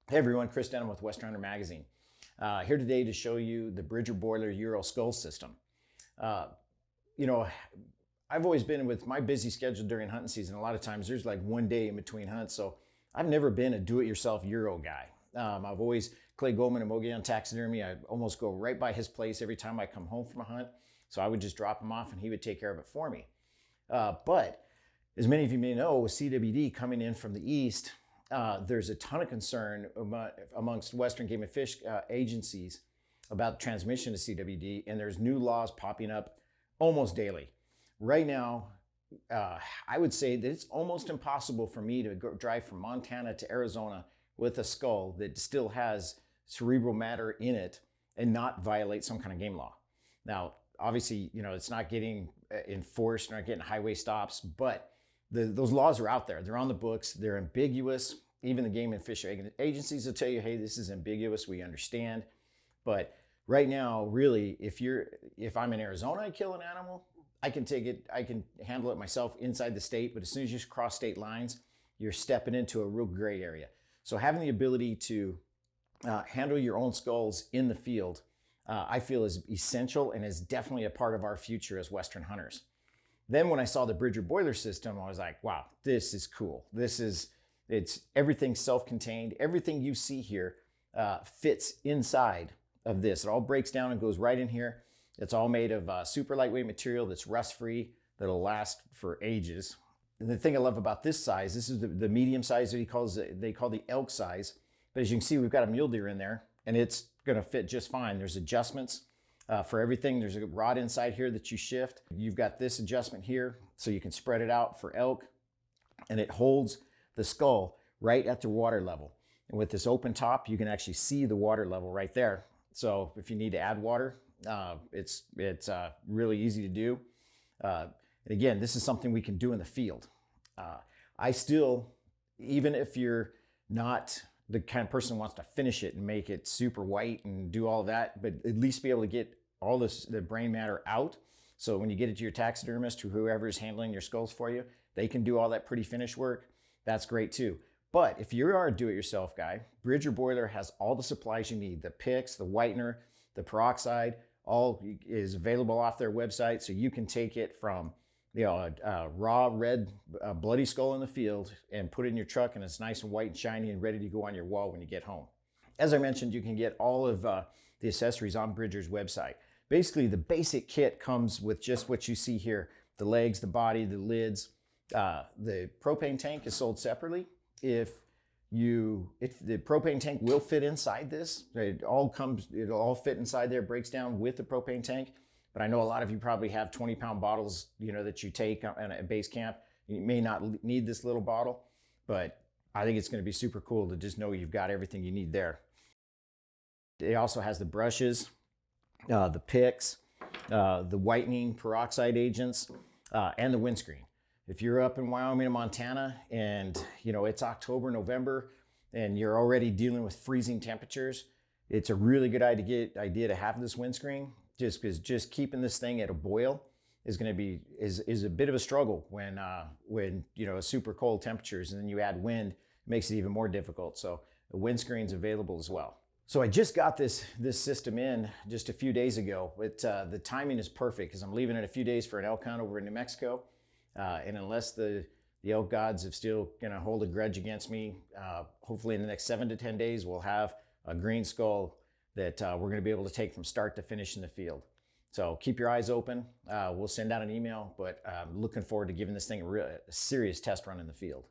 Hey everyone, Chris Denham with Western Hunter Magazine. Here today to show you the Bridger Boiler Euro Skull System. You know, I've always been with my busy schedule during hunting season. A lot of times there's like one day in between hunts, so I've never been a do-it-yourself Euro guy. I've always, Clay Goldman and Mogollon Taxidermy, I almost go right by his place every time I come home from a hunt. So I would just drop him off and he would take care of it for me. But as many of you may know, with CWD coming in from the east, there's a ton of concern amongst Western Game and Fish agencies about transmission to CWD, and there's new laws popping up almost daily. Right now, I would say that it's almost impossible for me to drive from Montana to Arizona with a skull that still has cerebral matter in it and not violate some kind of game law. Now, obviously, it's not getting enforced, not getting highway stops, but those laws are out there. They're on the books. They're ambiguous. Even the game and fish agencies will tell you, hey, this is ambiguous. We understand. But right now, really, if I'm in Arizona, I kill an animal, I can take it, I can handle it myself inside the state. But as soon as you cross state lines, you're stepping into a real gray area. So having the ability to handle your own skulls in the field, I feel is essential and is definitely a part of our future as Western hunters. Then when I saw the Bridger Boiler system, I was like, wow, this is cool. It's everything self-contained. Everything you see here fits inside of this. It all breaks down and goes right in here. It's all made of super lightweight material that's rust-free, that'll last for ages. And the thing I love about this size, this is the medium size that they call the elk size. But as you can see, we've got a mule deer in there and it's gonna fit just fine. There's adjustments for everything. There's a rod inside here that you shift. You've got this adjustment here so you can spread it out for elk, and it holds the skull right at the water level. And with this open top, you can actually see the water level right there. So if you need to add water, it's really easy to do. And again, this is something we can do in the field. I still, even if you're not the kind of person who wants to finish it and make it super white and do all of that, but at least be able to get all the brain matter out. So when you get it to your taxidermist or whoever is handling your skulls for you, they can do all that pretty finish work. That's great too. But if you are a do-it-yourself guy, Bridger Boiler has all the supplies you need. The picks, the whitener, the peroxide, all is available off their website. So you can take it from a raw red bloody skull in the field and put it in your truck, and it's nice and white and shiny and ready to go on your wall when you get home. As I mentioned, you can get all of the accessories on Bridger's website. Basically, the basic kit comes with just what you see here: the legs, the body, the lids. The propane tank is sold separately. If the propane tank will fit inside this, it'll all fit inside there, breaks down with the propane tank. But I know a lot of you probably have 20-pound bottles, that you take at base camp. You may not need this little bottle, but I think it's going to be super cool to just know you've got everything you need there. It also has the brushes, the picks, the whitening peroxide agents, and the windscreen. If you're up in Wyoming and Montana and it's October, November, and you're already dealing with freezing temperatures, it's a really good idea to have this windscreen, just because just keeping this thing at a boil is going to be is a bit of a struggle when super cold temperatures, and then you add wind, it makes it even more difficult. So the windscreen's available as well. So I just got this system in just a few days ago. The timing is perfect because I'm leaving in a few days for an elk hunt over in New Mexico. And unless the elk gods are still going to hold a grudge against me, hopefully in the next 7 to 10 days, we'll have a green skull that we're going to be able to take from start to finish in the field. So keep your eyes open. We'll send out an email, but I'm looking forward to giving this thing a serious test run in the field.